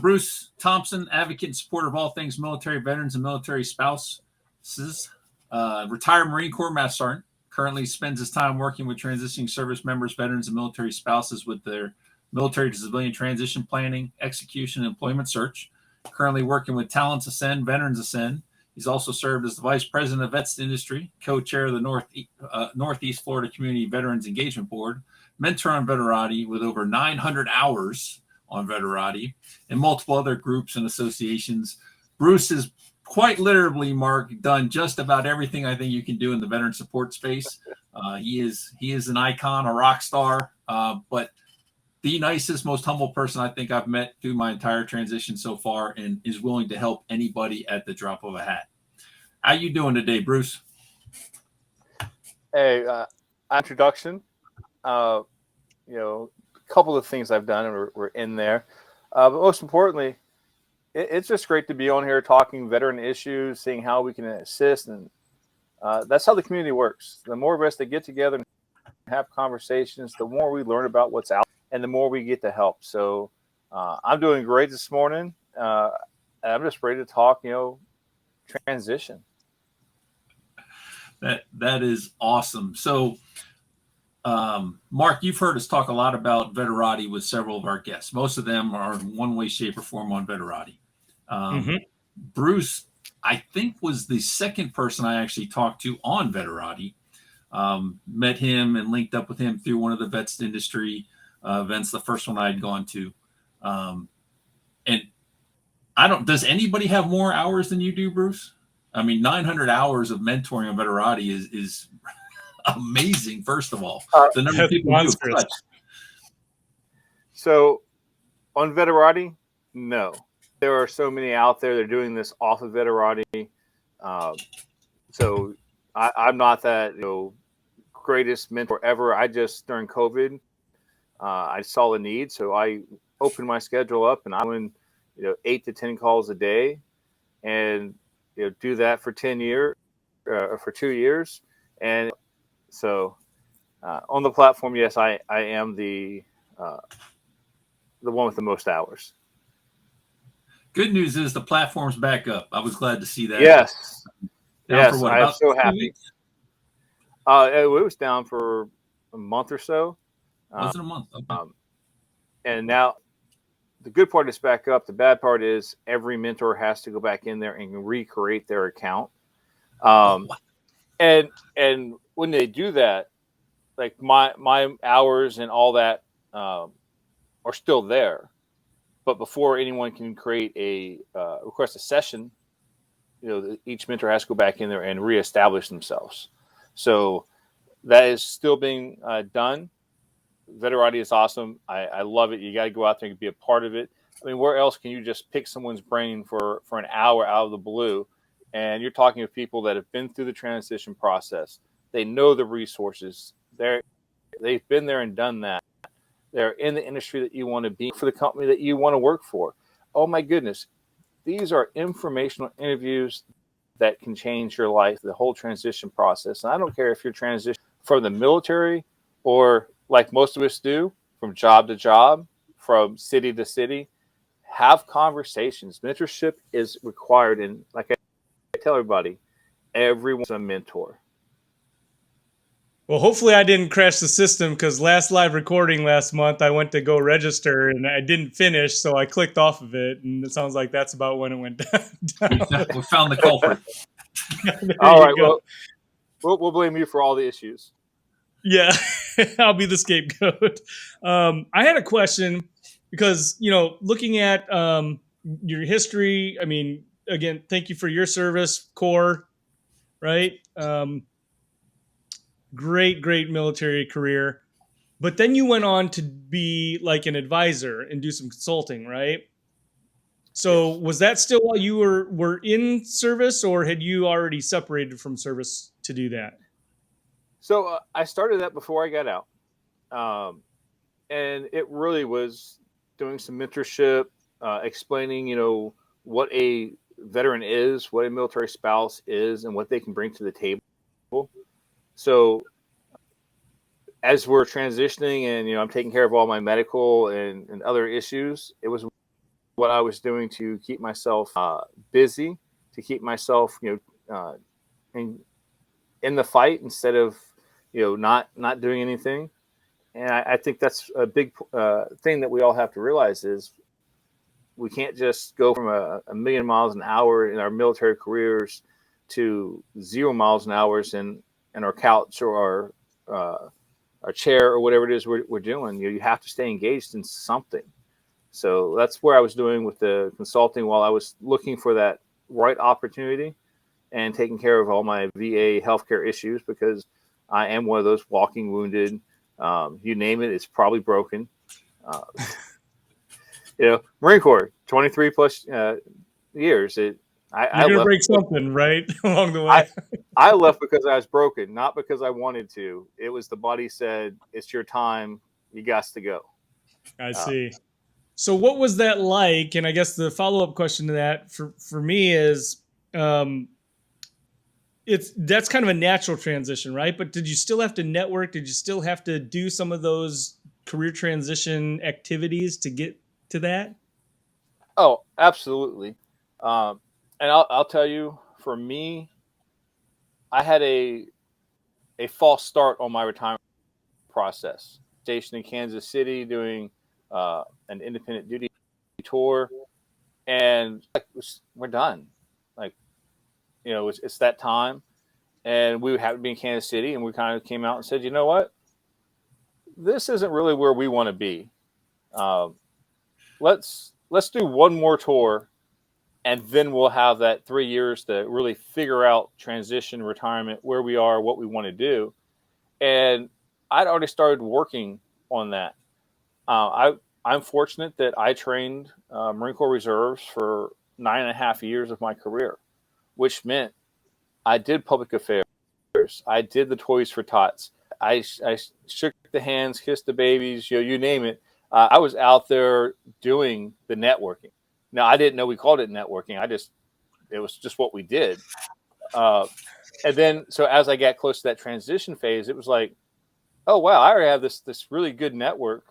Bruce Thompson, advocate and supporter of all things military veterans and military spouses. Retired Marine Corps Master Sergeant. Currently spends his time working with transitioning service members, veterans, and military spouses with their military to civilian transition planning, execution, and employment search. Currently working with Talents Ascend, Veterans Ascend. He's also served as the Vice President of Vets Industry, co-chair of the Northeast Florida Community Veterans Engagement Board, mentor on Veterati with over 900 hours on Veterati, and multiple other groups and associations. Bruce is quite literally, Mark, done just about everything I think you can do in the veteran support space. He is an icon, a rock star, but the nicest, most humble person I think I've met through my entire transition so far, and is willing to help anybody at the drop of a hat. How you doing today, Bruce? Hey, introduction. A couple of things I've done, and we're in there. But most importantly, it's just great to be on here talking veteran issues, seeing how we can assist, and that's how the community works. The more of us that get together and have conversations, the more we learn about what's out, and the more we get to help. So I'm doing great this morning. I'm just ready to talk, transition. That is awesome. So, Mark, you've heard us talk a lot about Veterati with several of our guests. Most of them are in one way, shape, or form on Veterati. Bruce, I think, was the second person I actually talked to on Veterati. Met him and linked up with him through one of the vets industry events, the first one I had gone to. And does anybody have more hours than you do, Bruce? I mean, 900 hours of mentoring on Veterati is amazing, first of all. The number of people you have touched. So on Veterati, no. There are so many out there that are doing this off of Veterati. So I'm not that greatest mentor ever. I just, during COVID, I saw the need. So I opened my schedule up, and I went 8 to 10 calls a day, and do that for 10 years, for 2 years. And so on the platform, yes, I am the one with the most hours. Good news is the platform's back up. I was glad to see that. Yes. Down for what, I'm so 2 happy. weeks? It was down for a month or so. Was it a month? Okay. And now the good part is back up. The bad part is every mentor has to go back in there and recreate their account. And when they do that, like my hours and all that are still there. But before anyone can create request a session, each mentor has to go back in there and reestablish themselves. So that is still being done. Veterati is awesome. I love it. You got to go out there and be a part of it. I mean, where else can you just pick someone's brain for an hour out of the blue? And you're talking with people that have been through the transition process. They know the resources. They've been there and done that. They're in the industry that you want to be, for the company that you want to work for. Oh my goodness. These are informational interviews that can change your life, the whole transition process. And I don't care if you're transitioning from the military or, like most of us do, from job to job, from city to city. Have conversations. Mentorship is required. And like I tell everybody, everyone's a mentor. Well, hopefully I didn't crash the system, because last live recording last month, I went to go register and I didn't finish, so I clicked off of it, and it sounds like that's about when it went down. We found the culprit. All right, well, we'll blame you for all the issues. Yeah, I'll be the scapegoat. I had a question, because, looking at your history, I mean, again, thank you for your service, Corps, right? Great military career. But then you went on to be like an advisor and do some consulting, right? So yes. Was that still while you were in service, or had you already separated from service to do that? So I started that before I got out. And it really was doing some mentorship, explaining, what a veteran is, what a military spouse is, and what they can bring to the table. So as we're transitioning and, I'm taking care of all my medical and other issues, it was what I was doing to keep myself busy, to keep myself, in the fight instead of, not doing anything. And I think that's a big thing that we all have to realize is we can't just go from a million miles an hour in our military careers to 0 miles an hour in our couch or our chair or whatever it is we're doing. You have to stay engaged in something. So that's where I was doing with the consulting while I was looking for that right opportunity and taking care of all my VA healthcare issues, because I am one of those walking wounded. You name it, it's probably broken. Marine Corps, 23 plus years. You're gonna break something, right, along the way. I left because I was broken, not because I wanted to. It was the body said, "It's your time. You got to go." I see. So what was that like? And I guess the follow-up question to that for me is, that's kind of a natural transition, right? But did you still have to network? Did you still have to do some of those career transition activities to get to that? Oh, absolutely. And I'll tell you, for me, I had a false start on my retirement process. Stationed in Kansas City doing an independent duty tour, and we're done. It's that time, and we would have to be in Kansas City, and we kind of came out and said, you know what, this isn't really where we want to be. Let's do one more tour, and then we'll have that 3 years to really figure out transition, retirement, where we are, what we want to do. And I'd already started working on that. I'm fortunate that I trained Marine Corps Reserves for 9.5 years of my career, which meant I did public affairs. I did the Toys for Tots. I shook the hands, kissed the babies, you name it. I was out there doing the networking. Now, I didn't know we called it networking. It was just what we did. And then, so as I got close to that transition phase, it was like, oh, wow, I already have this really good network,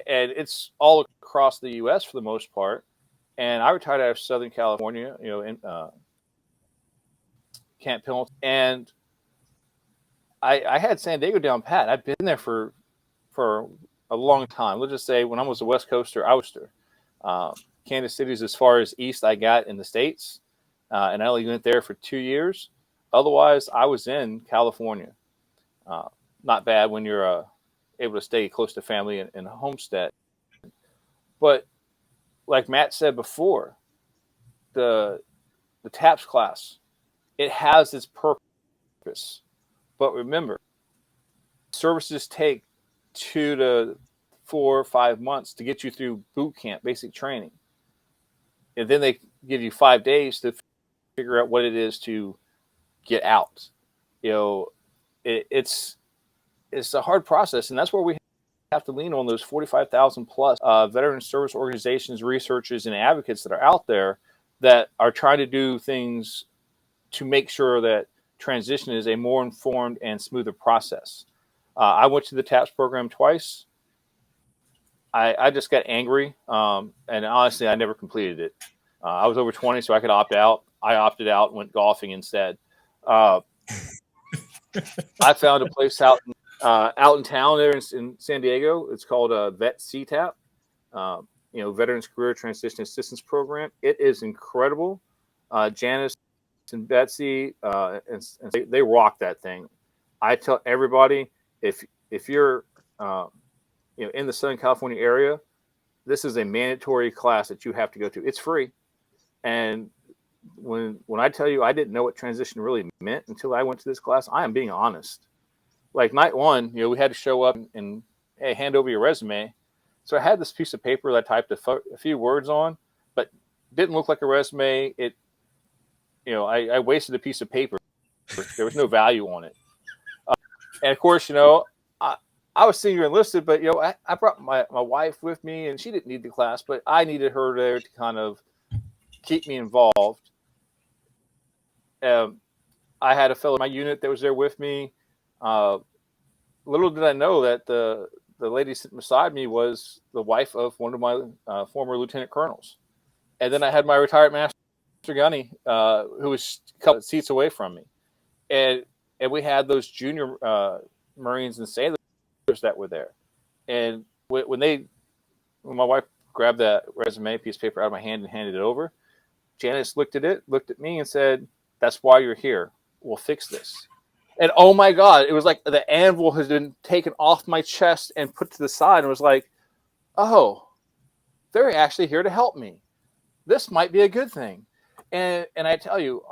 and it's all across the U.S. for the most part. And I retired out of Southern California, in Camp Pendleton, and I had San Diego down pat. I've been there for a long time. Let's just say when I was a West Coaster, I was there. Kansas City is as far as east I got in the States, and I only went there for 2 years. Otherwise, I was in California. Not bad when you're able to stay close to family and homestead. But like Matt said before, the TAPS class, it has its purpose. But remember, services take 2 to 4 or 5 months to get you through boot camp, basic training. And then they give you 5 days to figure out what it is to get out. It's a hard process, and that's where we have to lean on those 45,000 plus veteran service organizations, researchers, and advocates that are out there that are trying to do things to make sure that transition is a more informed and smoother process. I went to the TAPS program twice. I just got angry, and honestly, I never completed it. I was over 20, so I could opt out. I opted out and went golfing instead. I found a place out in town there in San Diego. It's called Vet CTAP, Veterans Career Transition Assistance Program. It is incredible. Janice and Betsy, and they rock that thing. I tell everybody, if you're in the Southern California area, this is a mandatory class that you have to go to. It's free. And when I tell you I didn't know what transition really meant until I went to this class, I am being honest. Like night one, we had to show up and hey, hand over your resume. So I had this piece of paper that I typed a few words on, but didn't look like a resume. I wasted a piece of paper. There was no value on it. And of course, I was senior enlisted, but I brought my wife with me, and she didn't need the class, but I needed her there to kind of keep me involved. I had a fellow in my unit that was there with me. Little did I know that the lady sitting beside me was the wife of one of my former lieutenant colonels. And then I had my retired master gunny, who was a couple seats away from me, and we had those junior Marines and sailors that were there. And when my wife grabbed that resume piece of paper out of my hand and handed it over, Janice looked at me and said, "That's why you're here. We'll fix this." And oh my God, it was like the anvil has been taken off my chest and put to the side, and was like, oh, they're actually here to help me. This might be a good thing. And I tell you,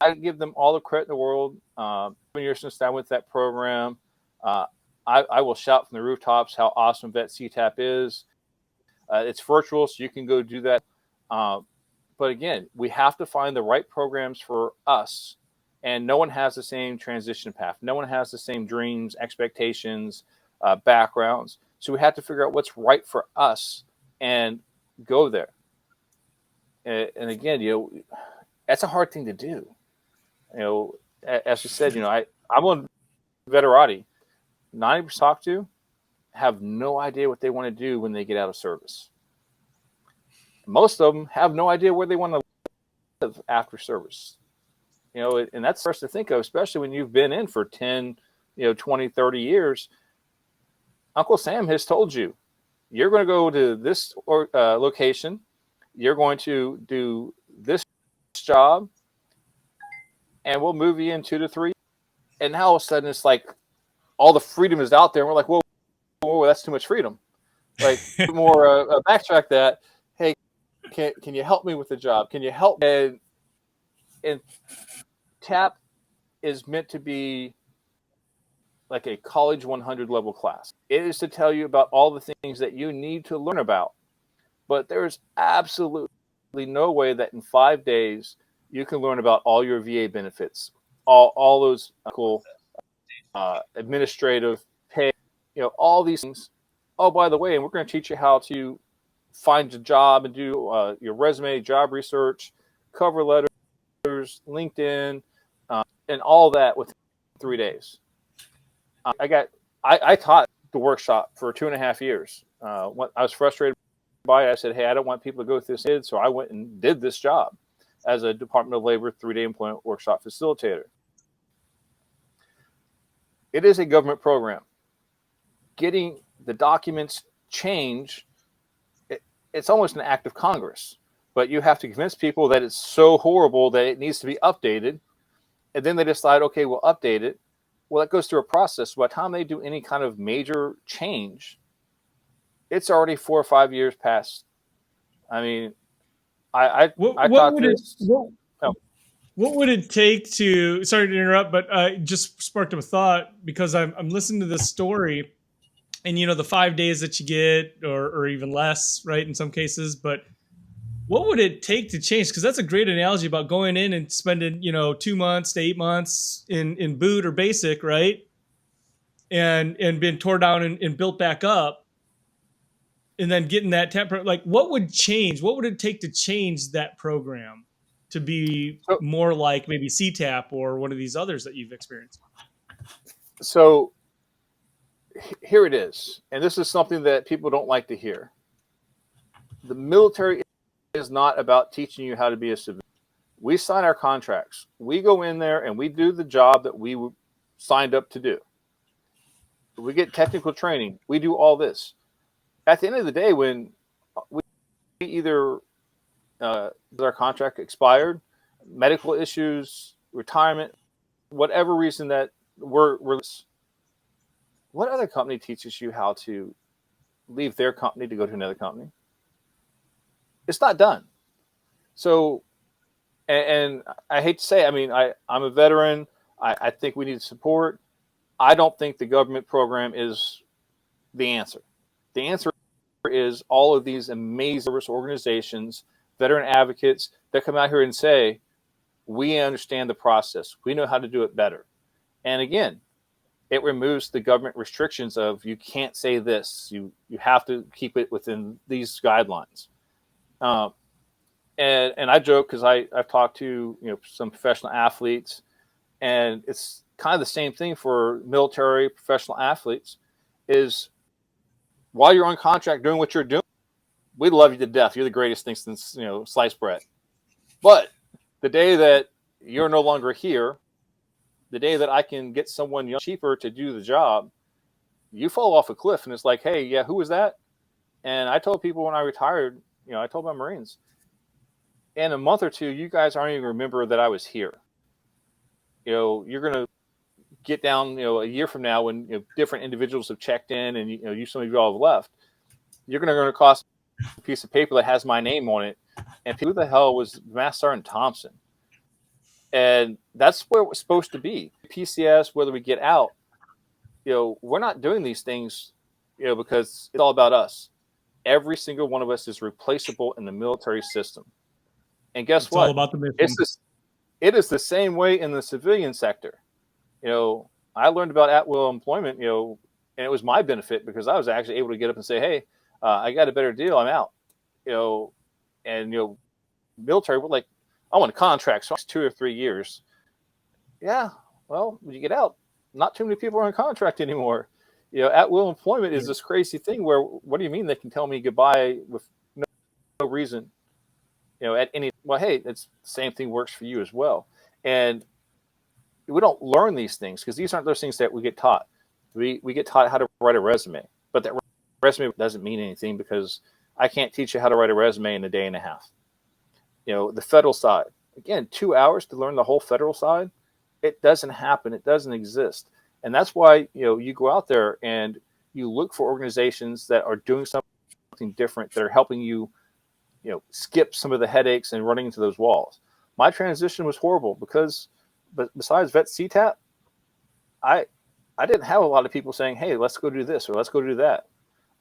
I give them all the credit in the world. 7 years since I went to that program, I will shout from the rooftops how awesome Vet CTAP is. It's virtual, so you can go do that. But again, we have to find the right programs for us. And no one has the same transition path. No one has the same dreams, expectations, backgrounds. So we have to figure out what's right for us and go there. And again, that's a hard thing to do. As you said, I'm on Veterati. 90% talk to have no idea what they want to do when they get out of service. Most of them have no idea where they want to live after service. And that's first to think of, especially when you've been in for 10, 20, 30 years. Uncle Sam has told you, you're going to go to this location. You're going to do this job, and we'll move you in 2 to 3. And now all of a sudden it's like all the freedom is out there. And we're like, whoa, that's too much freedom. Like more backtrack that. Hey, can you help me with the job? Can you help me? And TAP is meant to be like a college 100 level class. It is to tell you about all the things that you need to learn about. But there's absolutely no way that in 5 days you can learn about all your VA benefits, all those cool administrative pay, all these things. Oh, by the way, and we're going to teach you how to find a job and do your resume, job research, cover letters, LinkedIn, and all that within 3 days. I taught the workshop for 2.5 years. When I was frustrated by it, I said, hey, I don't want people to go through this. So I went and did this job as a Department of Labor 3-day employment workshop facilitator. It is a government program. Getting the documents changed, it's almost an act of Congress. But you have to convince people that it's so horrible that it needs to be updated. And then they decide, okay, we'll update it. Well, it goes through a process. By the time they do any kind of major change, it's already 4 or 5 years past. I mean, I thought this. What would it take to? Sorry to interrupt, but just sparked up a thought because I'm listening to this story, and the 5 days that you get, or even less, right? In some cases, but what would it take to change? Because that's a great analogy about going in and spending 2 months to 8 months in boot or basic, right? And being torn down and built back up, and then getting that temper. Like, what would change? What would it take to change that program to be more like maybe CTAP or one of these others that you've experienced? So here it is, and this is something that people don't like to hear. The military is not about teaching you how to be a civilian. We sign our contracts. We go in there and we do the job that we signed up to do. We get technical training. We do all this. At the end of the day, when we either our contract expired, medical issues, retirement, whatever reason that we're what other company teaches you how to leave their company to go to another company? It's not done. So, and I hate to say, I mean, I'm a veteran. I think we need support. I don't think the government program is the answer. The answer is all of these amazing service organizations, veteran advocates that come out here and say, we understand the process. We know how to do it better. And again, it removes the government restrictions of you can't say this. You have to keep it within these guidelines. And I joke because I've talked to some professional athletes, and it's kind of the same thing for military professional athletes. Is while you're on contract doing what you're doing, we love you to death. You're the greatest thing since, sliced bread. But the day that you're no longer here, the day that I can get someone cheaper to do the job, you fall off a cliff. And it's like, hey, yeah, who was that? And I told people when I retired, I told my Marines, in a month or two, you guys aren't even remember that I was here. You're going to get down, a year from now when different individuals have checked in and some of you all have left. You're going to cost a piece of paper that has my name on it, and who the hell was Master Sergeant Thompson? And that's where it's supposed to be. PCS, whether we get out, we're not doing these things, because it's all about us. Every single one of us is replaceable in the military system. And guess what? It's all about the mission. It is the same way in the civilian sector. I learned about at-will employment, and it was my benefit because I was actually able to get up and say, hey, I got a better deal. I'm out. Military, like, I want a contract, so it's 2 or 3 years. Yeah, well, when you get out, not too many people are on contract anymore. At-will employment is this crazy thing where, what do you mean they can tell me goodbye with no reason? At any, well, hey, it's the same thing works for you as well. And we don't learn these things because these aren't those things that we get taught. We get taught how to write a resume, but that resume doesn't mean anything because I can't teach you how to write a resume in a day and a half. The federal side, again, 2 hours to learn the whole federal side. It doesn't happen. It doesn't exist. And that's why, you go out there and you look for organizations that are doing something different, that are helping you, skip some of the headaches and running into those walls. My transition was horrible because, but besides Vet CTAP, I didn't have a lot of people saying, hey, let's go do this or let's go do that.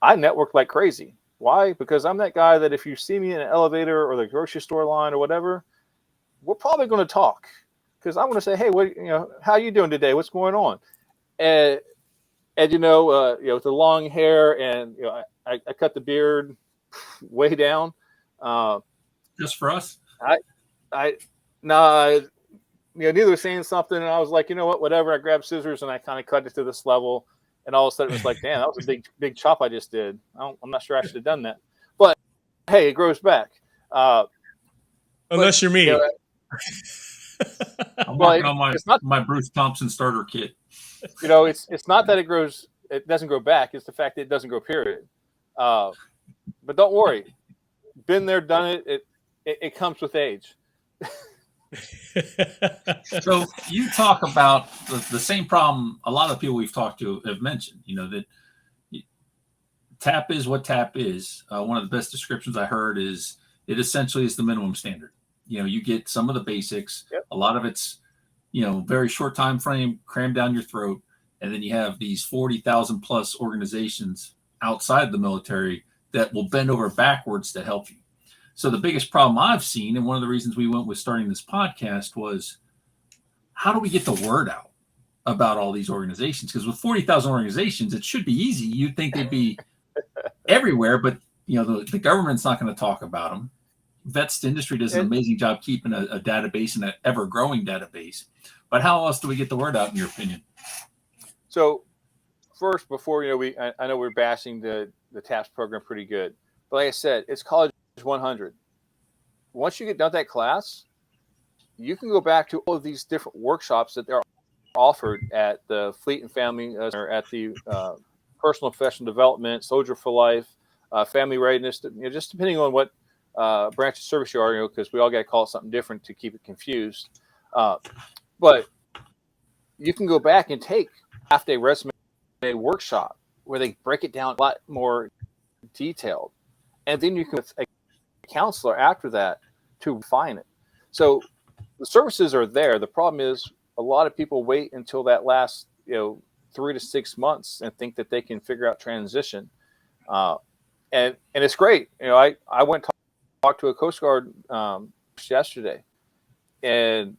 I networked like crazy. Why? Because I'm that guy that if you see me in an elevator or the grocery store line or whatever, we're probably going to talk because I want to say, hey, what, how you doing today? What's going on? And with the long hair and, I cut the beard way down. Just for us? Neither was saying something, and I was like, whatever. I grabbed scissors and I kind of cut it to this level, and all of a sudden it was like, damn, that was a big chop I just did. I'm not sure I should have done that, but hey, it grows back. Unless you're me. I'm working on my Bruce Thompson starter kit. It's not that it doesn't grow back. It's the fact that it doesn't grow, period. But don't worry. Been there, done it. It comes with age. So you talk about the same problem a lot of people we've talked to have mentioned, that TAP is what TAP is. One of the best descriptions I heard is it essentially is the minimum standard. You get some of the basics. Yep. A lot of it's, very short time frame, crammed down your throat. And then you have these 40,000 plus organizations outside the military that will bend over backwards to help you. So the biggest problem I've seen, and one of the reasons we went with starting this podcast, was how do we get the word out about all these organizations? Because with 40,000 organizations, it should be easy. You'd think they'd be everywhere, but the government's not going to talk about them. Vets industry does an amazing job keeping a database and an ever-growing database. But how else do we get the word out, in your opinion? So first, before I know we're bashing the TAPS program pretty good, but like I said, it's college 100. Once you get done with that class, you can go back to all of these different workshops that they're offered at the Fleet and Family, or at the Personal and Professional Development, Soldier for Life, Family Readiness. Just depending on what branch of service you are, because we all got to call it something different to keep it confused. But you can go back and take half-day resume workshop where they break it down a lot more detailed, and then you can with a counselor after that to refine it. So the services are there. The problem is a lot of people wait until that last 3 to 6 months and think that they can figure out transition, and it's great. I went to talk to a Coast Guard yesterday, and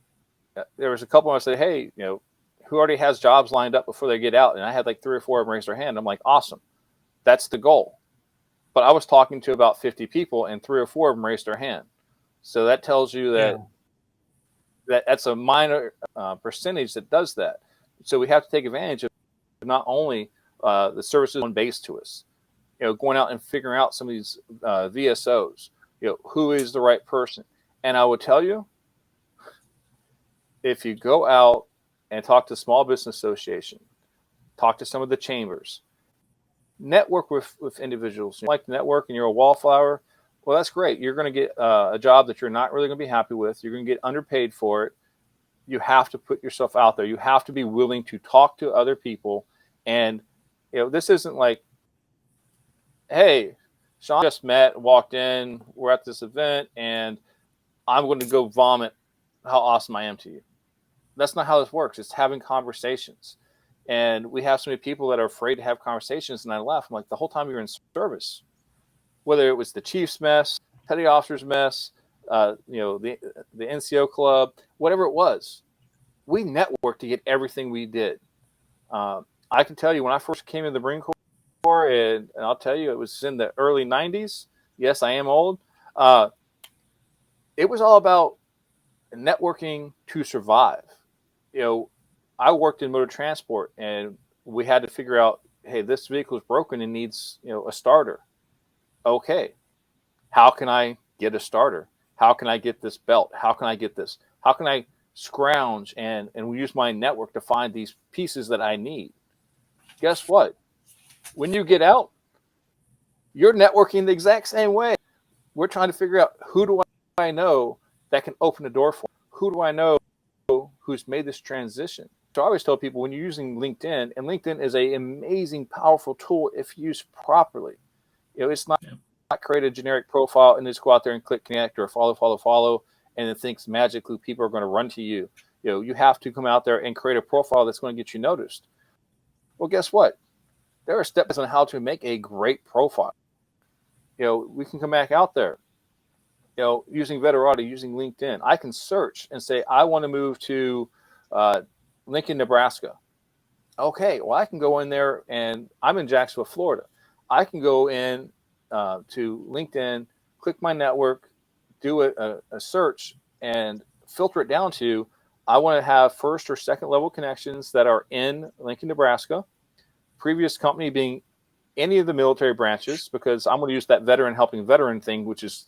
there was a couple of them. I said, hey, who already has jobs lined up before they get out? And I had like 3 or 4 of them raise their hand. I'm like, awesome, that's the goal. But I was talking to about 50 people, and 3 or 4 of them raised their hand. So that tells you that that's a minor percentage that does that. So we have to take advantage of not only the services on base to us. going out and figuring out some of these VSOs, who is the right person. And I would tell you, if you go out and talk to Small Business Association, talk to some of the chambers, network with individuals. You like to network and you're a wallflower, well, that's great. You're going to get a job that you're not really going to be happy with. You're going to get underpaid for it. You have to put yourself out there. You have to be willing to talk to other people. And, this isn't like, hey, Sean just walked in, we're at this event, and I'm going to go vomit how awesome I am to you. That's not how this works. It's having conversations. And we have so many people that are afraid to have conversations. And I laugh. I'm like, the whole time you're in service, whether it was the chief's mess, petty officer's mess, the NCO club, whatever it was, we networked to get everything we did. I can tell you, when I first came in the Marine Corps, and I'll tell you, it was in the early 90s. Yes, I am old. It was all about networking to survive. I worked in motor transport, and we had to figure out, hey, this vehicle is broken and needs, a starter. Okay, how can I get a starter? How can I get this belt? How can I get this? How can I scrounge and use my network to find these pieces that I need? Guess what? When you get out, you're networking the exact same way. We're trying to figure out, who do I know that can open the door for me? Who do I know who's made this transition? So I always tell people, when you're using LinkedIn, and LinkedIn is an amazing, powerful tool if used properly. It's not create a generic profile and just go out there and click connect or follow, and it thinks magically people are going to run to you. You have to come out there and create a profile that's going to get you noticed. Well, guess what? There are steps on how to make a great profile. We can come back out there, using Veterati, using LinkedIn. I can search and say, I want to move to Lincoln, Nebraska. Okay, well, I can go in there, and I'm in Jacksonville, Florida. I can go in to LinkedIn, click my network, do a search, and filter it down to, I want to have first or second level connections that are in Lincoln, Nebraska. Previous company being any of the military branches, because I'm going to use that veteran helping veteran thing, which is,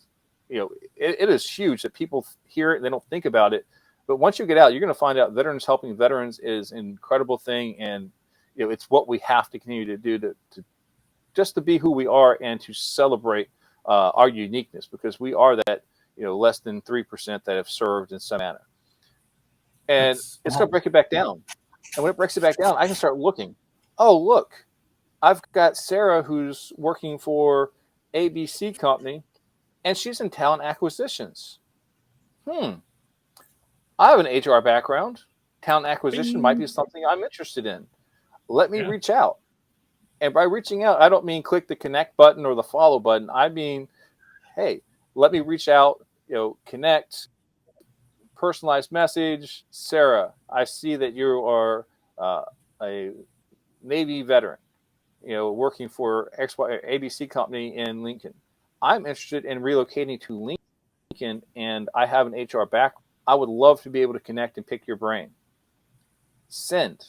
it is huge that people hear it and they don't think about it. But once you get out, you're going to find out veterans helping veterans is an incredible thing. And, it's what we have to continue to do to just to be who we are and to celebrate our uniqueness, because we are that, less than 3% that have served in some manner. And it's going to break it back down. And when it breaks it back down, I can start looking. Oh, look, I've got Sarah who's working for ABC company, and she's in talent acquisitions. I have an HR background. Talent acquisition might be something I'm interested in. Let me reach out. And by reaching out, I don't mean click the connect button or the follow button. I mean, hey, let me reach out, connect, personalized message. Sarah, I see that you are a Navy veteran, working for ABC company in Lincoln. I'm interested in relocating to Lincoln, and I have an HR background. I would love to be able to connect and pick your brain. Send.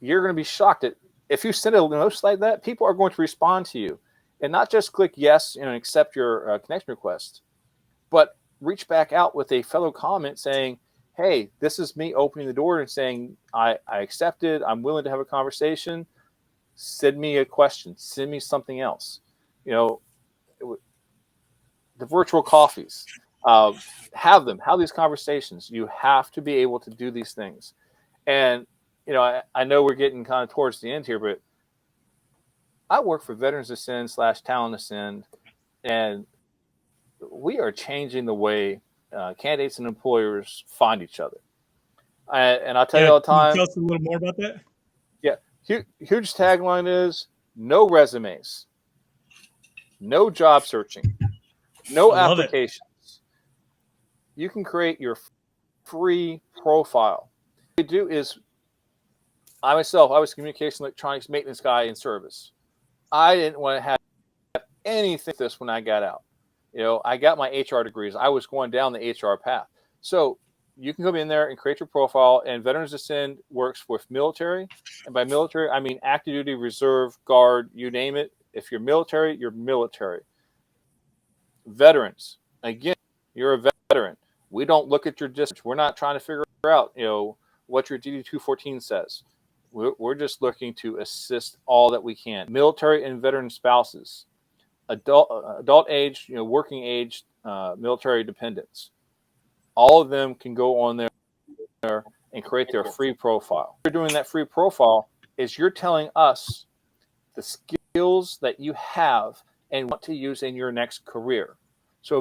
You're going to be shocked at, if you send a note like that, people are going to respond to you, and not just click yes and accept your connection request, but reach back out with a fellow comment saying, hey, this is me opening the door and saying, I accepted, I'm willing to have a conversation. Send me a question, send me something else. The virtual coffees, have these conversations. You have to be able to do these things. And, I know we're getting kind of towards the end here, but I work for Veterans Ascend / Talent Ascend, and we are changing the way candidates and employers find each other. And I'll tell you all the time. Can you tell us a little more about that? Yeah. Huge tagline is no resumes, no job searching, no applications. You can create your free profile. What I do is, I was a communication electronics maintenance guy in service. I didn't want to have anything like this when I got out. I got my HR degrees. I was going down the HR path. So you can come in there and create your profile, and Veterans Ascend works with military. And by military, I mean active duty, reserve, guard, you name it. If you're military, you're military. Veterans, again, you're a veteran. We don't look at your discharge. We're not trying to figure out, what your DD 214 says. We're just looking to assist all that we can. Military and veteran spouses, adult age, working age, military dependents. All of them can go on there and create their free profile. You're doing that free profile is you're telling us the skills that you have and want to use in your next career. So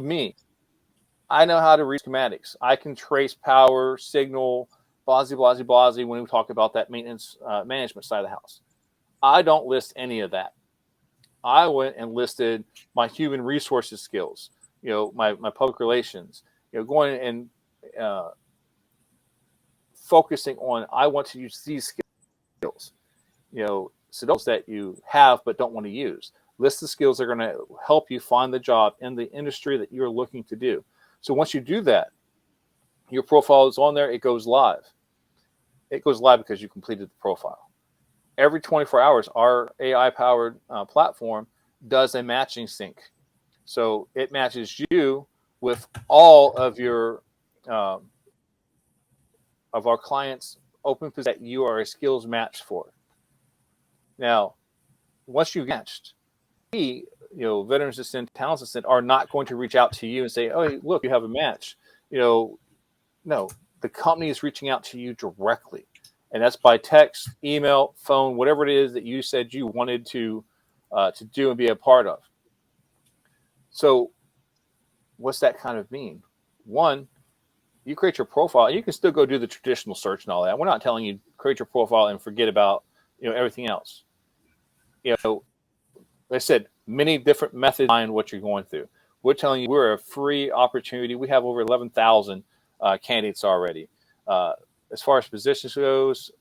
I know how to read schematics. I can trace power, signal, blah, when we talk about that maintenance management side of the house. I don't list any of that. I went and listed my human resources skills, my public relations, going and focusing on, I want to use these skills, skills that you have but don't want to use. List the skills that are going to help you find the job in the industry that you're looking to do. So once you do that, your profile is on there. It goes live. It goes live because you completed the profile. Every 24 hours, our AI-powered platform does a matching sync. So it matches you with all of your of our clients' open positions that you are a skills match for. Now, once you've matched, Veterans Ascend, Talents Ascend are not going to reach out to you and say, "Oh, look, you have a match." No, the company is reaching out to you directly, and that's by text, email, phone, whatever it is that you said you wanted to do and be a part of. So, what's that kind of mean? One, you create your profile. You can still go do the traditional search and all that. We're not telling you create your profile and forget about everything else. Like I said, many different methods behind what you're going through. We're telling you we're a free opportunity. We have over 11,000 candidates already. As far as positions goes,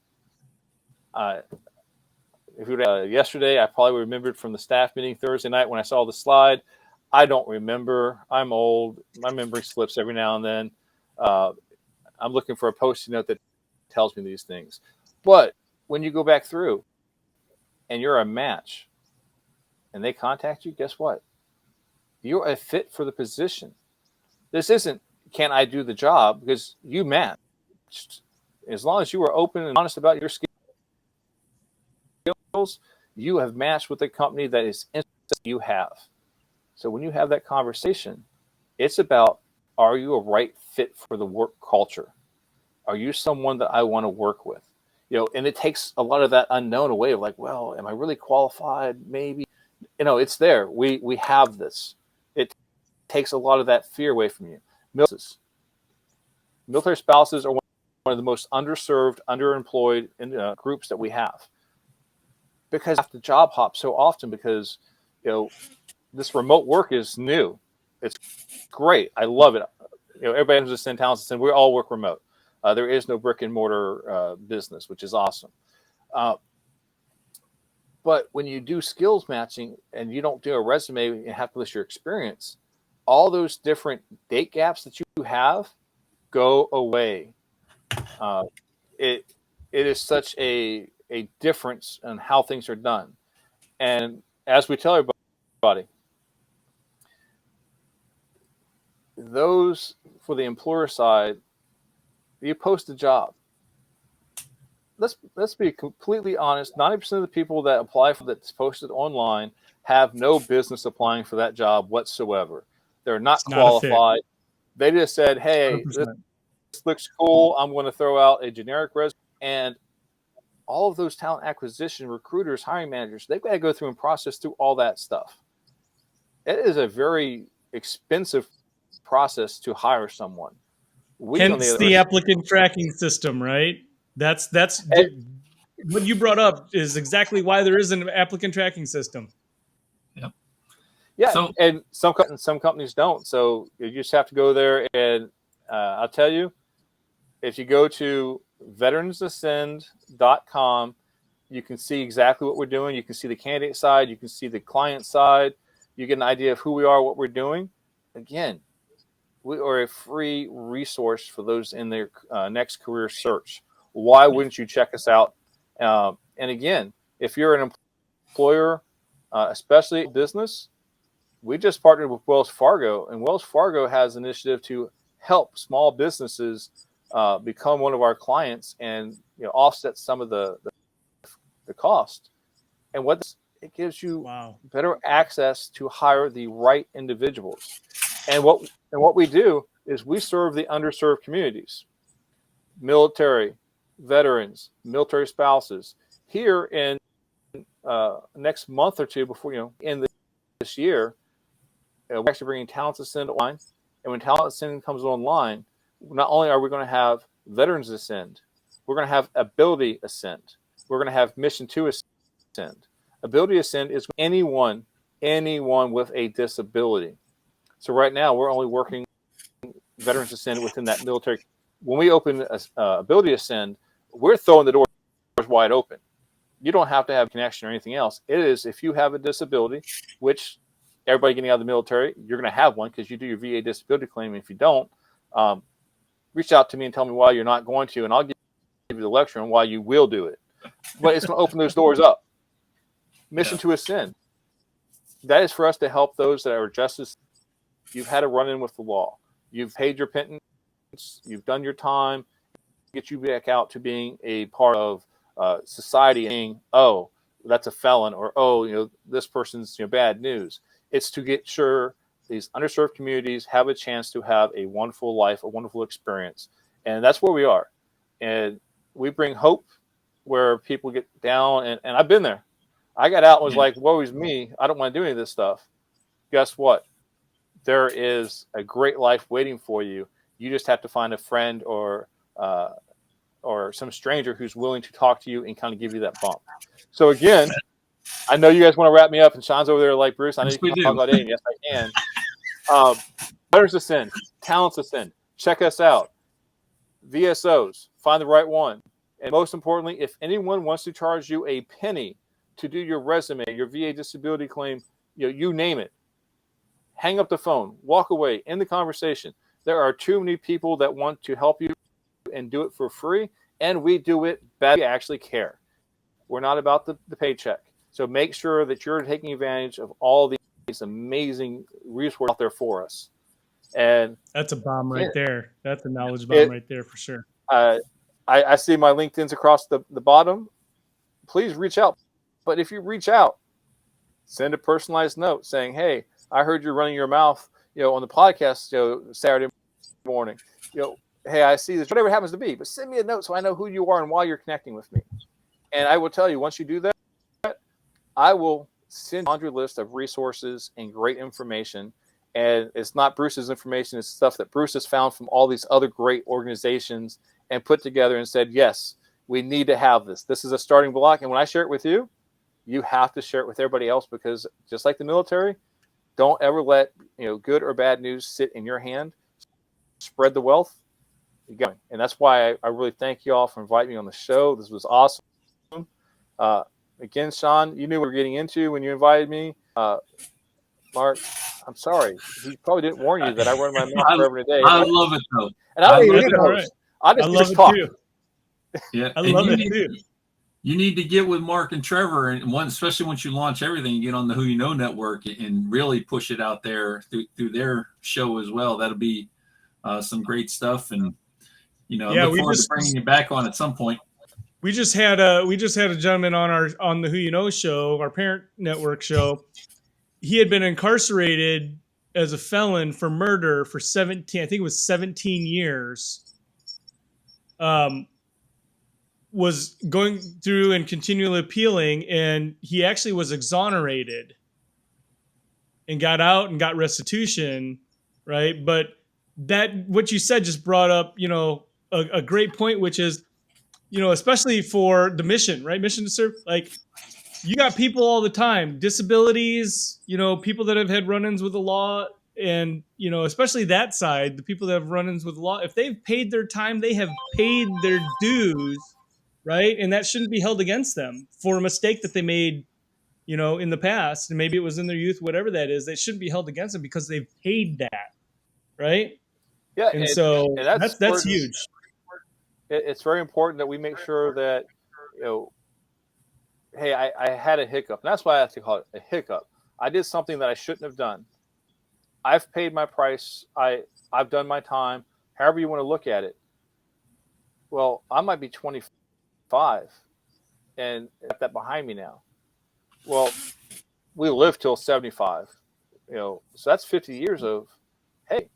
yesterday, I probably remembered from the staff meeting Thursday night when I saw the slide. I don't remember. I'm old. My memory slips every now and then. I'm looking for a post-it note that tells me these things. But when you go back through and you're a match and they contact you, guess what? You're a fit for the position. This isn't, can I do the job? Because you matched. As long as you are open and honest about your skills, you have matched with a company that is interested you have. So when you have that conversation, it's about, are you a right fit for the work culture? Are you someone that I want to work with? And it takes a lot of that unknown away of like, well, am I really qualified? Maybe. It's there. We have this. It takes a lot of that fear away from you. Military spouses are one of the most underserved, underemployed groups that we have. Because I have to job hop so often because, this remote work is new. It's great. I love it. Everybody has Ascend, Talents Ascend. We all work remote. There is no brick and mortar business, which is awesome. But when you do skills matching and you don't do a resume and have to list your experience, all those different date gaps that you have go away. It is such a difference in how things are done. And as we tell everybody, those for the employer side, you post a job. Let's be completely honest. 90% of the people that apply for that's posted online have no business applying for that job whatsoever. They're not qualified. They just said, "Hey, 100%. This looks cool. I'm going to throw out a generic resume." And all of those talent acquisition recruiters, hiring managers, they've got to go through and process through all that stuff. It is a very expensive process to hire someone. Hence the applicant tracking system, right? That's what you brought up is exactly why there is an applicant tracking system. Yep. Yeah, and some companies don't. So you just have to go there, and I'll tell you, if you go to veteransascend.com, you can see exactly what we're doing. You can see the candidate side. You can see the client side. You get an idea of who we are, what we're doing. Again, we are a free resource for those in their next career search. Why wouldn't you check us out? And again, if you're an employer especially business. We just partnered with Wells Fargo, and Wells Fargo has an initiative to help small businesses become one of our clients and offset some of the cost. And it gives you better access to hire the right individuals. And what we do is we serve the underserved communities, military, veterans, military spouses. Here in next month or two before in this year, we're actually bringing Talent Ascend online. And when Talent Ascend comes online, not only are we going to have Veterans Ascend, we're going to have Ability Ascend. We're going to have Mission to Ascend. Ability Ascend is anyone with a disability. So right now we're only working Veterans Ascend within that military. When we open Ability Ascend, we're throwing the doors wide open. You don't have to have a connection or anything else. It is if you have a disability, which everybody getting out of the military, you're going to have one because you do your VA disability claim. If you don't, reach out to me and tell me why you're not going to, and I'll give you the lecture on why you will do it. But it's going to open those doors up. Mission to Ascend. That is for us to help those that are justice. You've had a run-in with the law. You've paid your pittance. You've done your time. Get you back out to being a part of society. Being, oh, that's a felon, or oh, this person's bad news. It's to get sure these underserved communities have a chance to have a wonderful life, a wonderful experience, and that's where we are. And we bring hope where people get down. And I've been there. I got out and was like, woe is me. I don't want to do any of this stuff. Guess what? There is a great life waiting for you. You just have to find a friend or some stranger who's willing to talk to you and kind of give you that bump. So again, I know you guys want to wrap me up, and Sean's over there like, Bruce, I know you can talk about anything. Yes, I can. Veterans Ascend, Talents Ascend. Check us out. VSOs, find the right one. And most importantly, if anyone wants to charge you a penny to do your resume, your VA disability claim, you name it, hang up the phone, walk away, end the conversation. There are too many people that want to help you and do it for free, and we do it better. We actually care. We're not about the paycheck. So make sure that you're taking advantage of all these amazing resources out there for us. And that's a bomb right there. That's a knowledge bomb right there for sure. I see my LinkedIn's across the bottom. Please reach out. But if you reach out, send a personalized note saying, hey, I heard you're running your mouth, on the podcast, Saturday morning. Hey, I see this, whatever it happens to be, but send me a note so I know who you are and why you're connecting with me. And I will tell you, once you do that, I will send a laundry list of resources and great information. And it's not Bruce's information. It's stuff that Bruce has found from all these other great organizations and put together and said, yes, we need to have this. This is a starting block. And when I share it with you, you have to share it with everybody else, because just like the military, don't ever let good or bad news sit in your hand. Spread the wealth. You got it. And that's why I really thank you all for inviting me on the show. This was awesome. Again, Sean, you knew what we were getting into when you invited me. Mark, I'm sorry. He probably didn't warn you that I run my mouth forever today. I love it though. And I don't even need a host. I just talk. Too. Yeah, I love it too. You need to get with Mark and Trevor, and especially once you launch everything, you get on the Who You Know network and really push it out there through their show as well. That'll be some great stuff, and I look forward to bringing you back on at some point. We just had a gentleman on the Who You Know show, our parent network show. He had been incarcerated as a felon for murder for 17 years. Was going through and continually appealing, and he actually was exonerated and got out and got restitution, right? But that, what you said just brought up, a great point, which is, especially for the mission, right? Mission to serve. Like, you got people all the time, disabilities, people that have had run-ins with the law, and, especially that side, the people that have run-ins with the law, if they've paid their time, they have paid their dues, right? And that shouldn't be held against them for a mistake that they made, in the past. And maybe it was in their youth, whatever that is. That shouldn't be held against them because they've paid that, right? Yeah, and that's huge. It's very important that we make sure that hey, I had a hiccup. And that's why I have to call it a hiccup. I did something that I shouldn't have done. I've paid my price. I've done my time, however you want to look at it. Well, I might be 25 and got that behind me now. Well, we live till 75, so that's 50 years of, hey,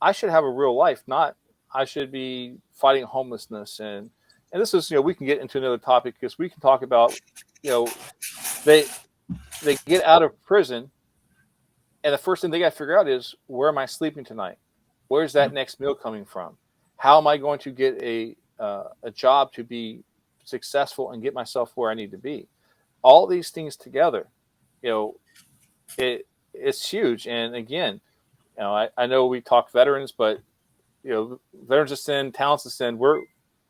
I should have a real life, not I should be fighting homelessness. And this is, we can get into another topic because we can talk about, they get out of prison and the first thing they got to figure out is, where am I sleeping tonight? Where's that next meal coming from? How am I going to get a job to be successful and get myself where I need to be? All these things together, it's huge. And again, I know we talk veterans, but veterans ascend, talents ascend. We're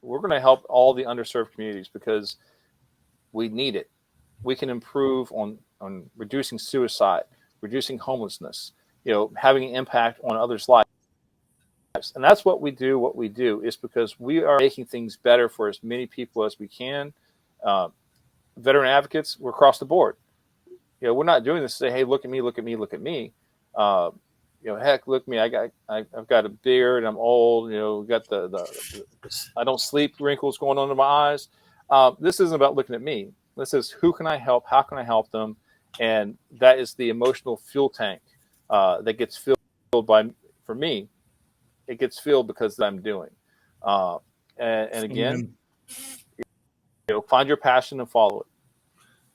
going to help all the underserved communities because we need it. We can improve on reducing suicide, reducing homelessness, having an impact on others' lives. And that's what we do. What we do is because we are making things better for as many people as we can. Veteran advocates, we're across the board. We're not doing this to say, hey, look at me, look at me, look at me. Heck, look at me. I've got a beard. I'm old. Got the I don't sleep wrinkles going on in my eyes. This isn't about looking at me. This is, who can I help? How can I help them? And that is the emotional fuel tank that gets filled for me. It gets filled because I'm doing. And again, find your passion and follow it.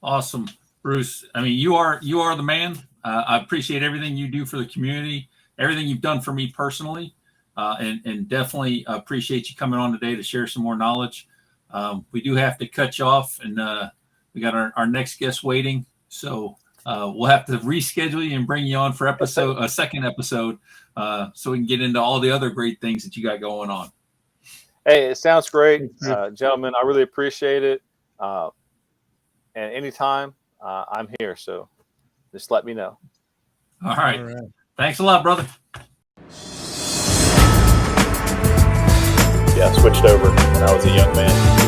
Awesome, Bruce. I mean, you are the man. I appreciate everything you do for the community, everything you've done for me personally, and definitely appreciate you coming on today to share some more knowledge. We do have to cut you off, and we got our next guest waiting, so we'll have to reschedule you and bring you on for a second episode, so we can get into all the other great things that you got going on. Hey, it sounds great, gentlemen. I really appreciate it. And anytime, I'm here. So just let me know. All right. Thanks a lot, brother. Yeah, I switched over when I was a young man.